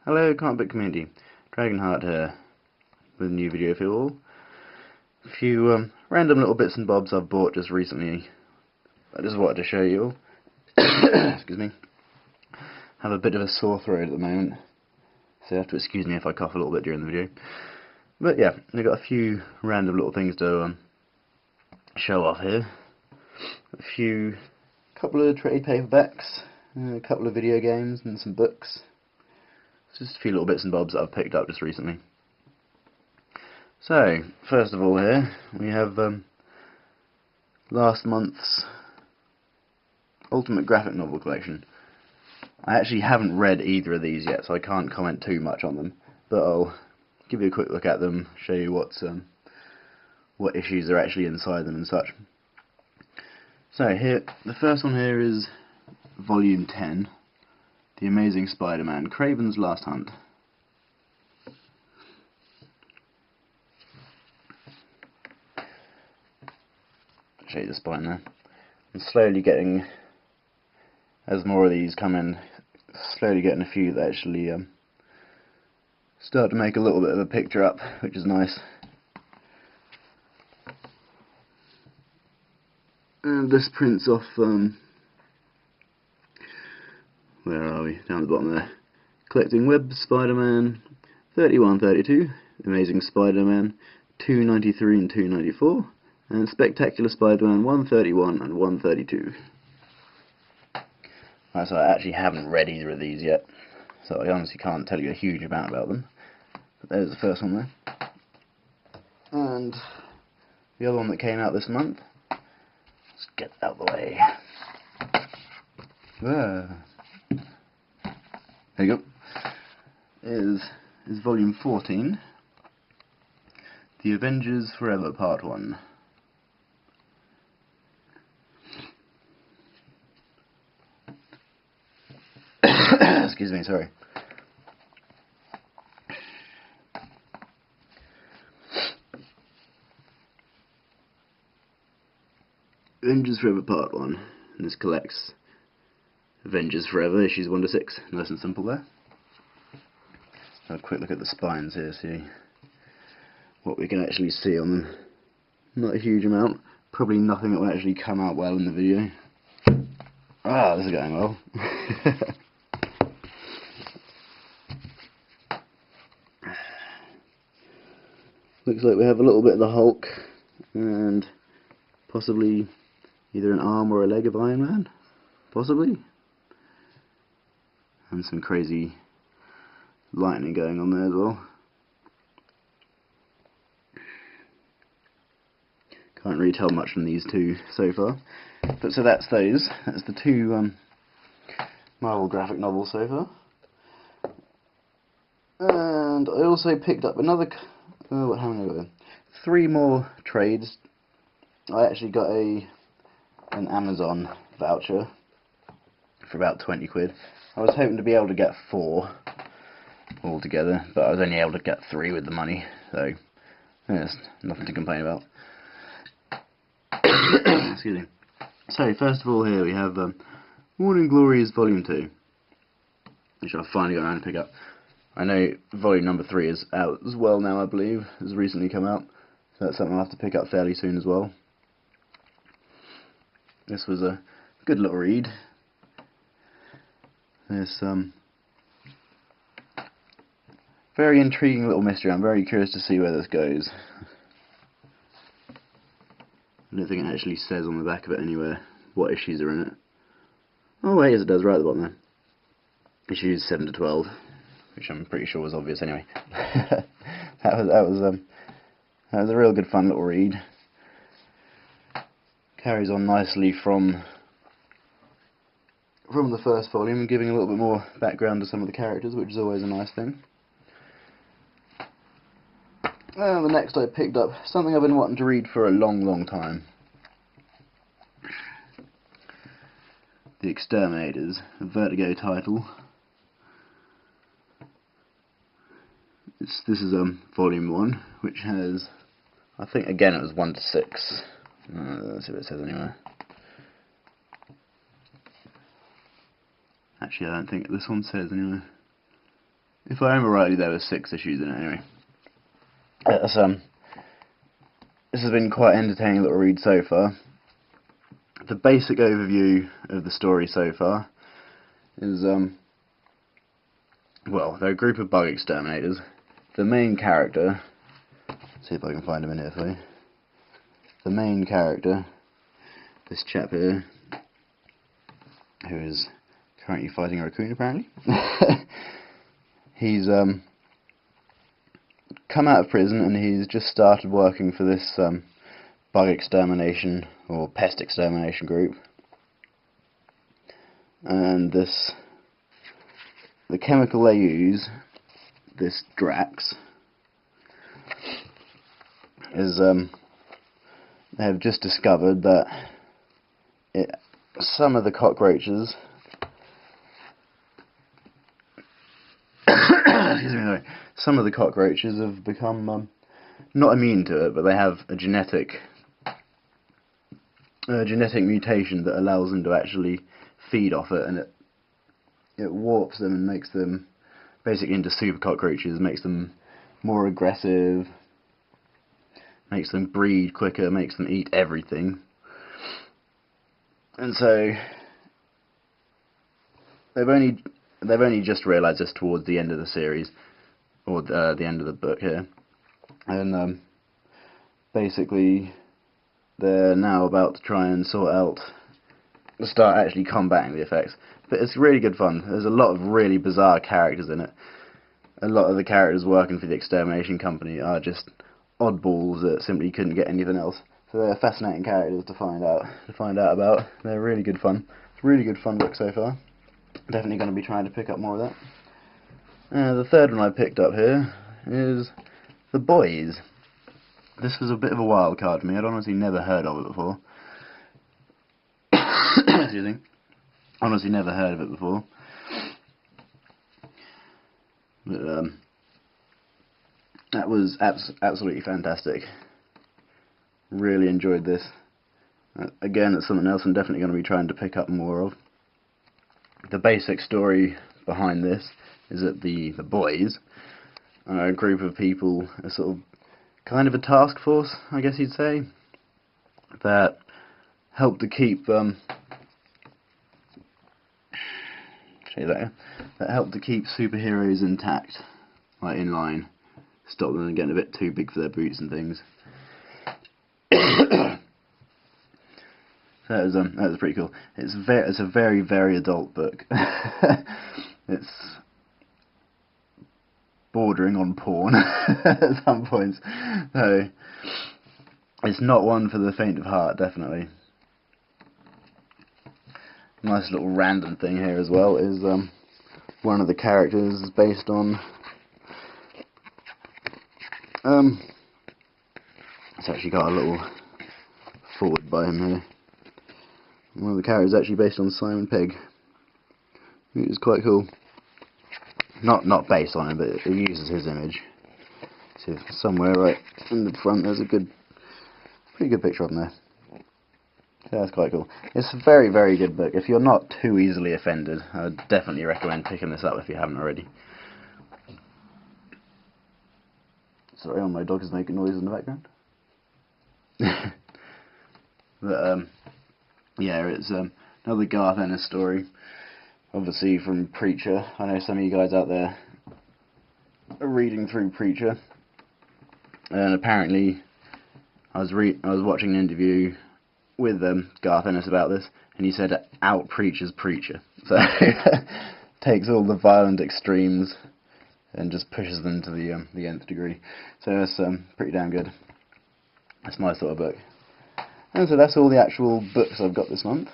Hello comic book community, Dragonheart here with a new video for you all. A few random little bits and bobs I've bought just recently. I just wanted to show you all. Excuse me. Have a bit of a sore throat at the moment, so you have to excuse me if I cough a little bit during the video. But yeah, I've got a few random little things to show off here. Couple of trade paperbacks, a couple of video games and some books. Just a few little bits and bobs that I've picked up just recently. So, first of all here, we have last month's Ultimate Graphic Novel Collection. I actually haven't read either of these yet, so I can't comment too much on them, but I'll give you a quick look at them, show you what issues are actually inside them and such. So here, the first one here is Volume 10. The Amazing Spider-Man, Kraven's Last Hunt. I'll show you the spine there. I'm slowly getting, as more of these come in, slowly getting a few that actually start to make a little bit of a picture up, which is nice. And this prints off, where are we? Down the bottom there. Collecting Web Spider-Man 3132, Amazing Spider-Man 293 and 294, and Spectacular Spider-Man 131 and 132. Right, so I actually haven't read either of these yet, so I honestly can't tell you a huge amount about them. But there's the first one there. And the other one that came out this month. Let's get out of the way. There you go. Is Volume 14, The Avengers Forever Part 1. Excuse me, sorry. Avengers Forever Part 1. And this collects Avengers Forever, issues 1 to 6. Nice and simple there. Have a quick look at the spines here, see what we can actually see on them. Not a huge amount. Probably nothing that will actually come out well in the video. Ah, this is going well. Looks like we have a little bit of the Hulk and possibly either an arm or a leg of Iron Man. Possibly. And some crazy lightning going on there as well. Can't really tell much from these two so far. But so that's those. That's the two Marvel graphic novels so far. And I also picked up another. How many were there? 3 more trades. I actually got an Amazon voucher for about 20 quid. I was hoping to be able to get 4 altogether, but I was only able to get 3 with the money, so there's nothing to complain about. Excuse me. So first of all here we have Morning Glories Volume 2, which I've finally got around to pick up. I know volume number 3 is out as well now, I believe, has recently come out, so that's something I'll have to pick up fairly soon as well. This was a good little read. This very intriguing little mystery. I'm very curious to see where this goes. I don't think it actually says on the back of it anywhere what issues are in it. Oh wait, yes it does, right at the bottom there. Issues 7 to 12, which I'm pretty sure was obvious anyway. that was a real good fun little read. Carries on nicely from the first volume, giving a little bit more background to some of the characters, which is always a nice thing. And the next I picked up something I've been wanting to read for a long time. The Exterminators, a Vertigo title. This is volume 1, which has, I think again it was 1 to 6. Let's see what it says anyway. Actually, I don't think this one says anyway. If I remember rightly, there were 6 issues in it anyway. This has been quite an entertaining little read so far. The basic overview of the story so far is, well, they're a group of bug exterminators. The main character, let's see if I can find him in here for you. The main character, this chap here, who is currently fighting a raccoon apparently. He's come out of prison and he's just started working for this bug extermination or pest extermination group. And the chemical they use, this Drax, is they have just discovered that some of the cockroaches excuse me, sorry, some of the cockroaches have become not immune to it, but they have a genetic mutation that allows them to actually feed off it, and it warps them and makes them basically into super cockroaches, makes them more aggressive, makes them breed quicker, makes them eat everything. And so they've only just realised this towards the end of the series, or the end of the book here, and basically they're now about to try and start actually combating the effects. But it's really good fun. There's a lot of really bizarre characters in it. A lot of the characters working for the extermination company are just oddballs that simply couldn't get anything else. So they're fascinating characters to find out about. They're really good fun. It's a really good fun book so far. Definitely going to be trying to pick up more of that. The third one I picked up here is The Boys. This was a bit of a wild card for me. I'd honestly never heard of it before. Excuse me. Honestly never heard of it before. But that was absolutely fantastic. Really enjoyed this. Again, it's something else I'm definitely going to be trying to pick up more of. The basic story behind this is that the Boys are a group of people, a sort of kind of a task force, I guess you'd say, that help to keep superheroes intact, like in line, stop them getting a bit too big for their boots and things. So that was pretty cool. It's a very, very adult book. It's bordering on porn at some points. So it's not one for the faint of heart, definitely. Nice little random thing here as well is one of the characters is based on it's actually got a little forward by him here. One of the characters is actually based on Simon Pegg, which is quite cool. Not based on him, but it uses his image. So somewhere right in the front there's a pretty good picture of him there. So that's quite cool. It's a very, very good book. If you're not too easily offended, I would definitely recommend picking this up if you haven't already. Sorry, my dog is making noise in the background. But yeah, it's another Garth Ennis story, obviously from Preacher. I know some of you guys out there are reading through Preacher, and apparently I was watching an interview with Garth Ennis about this, and he said out Preacher's Preacher. So takes all the violent extremes and just pushes them to the nth degree. So that's pretty damn good. That's my sort of book. And so that's all the actual books I've got this month.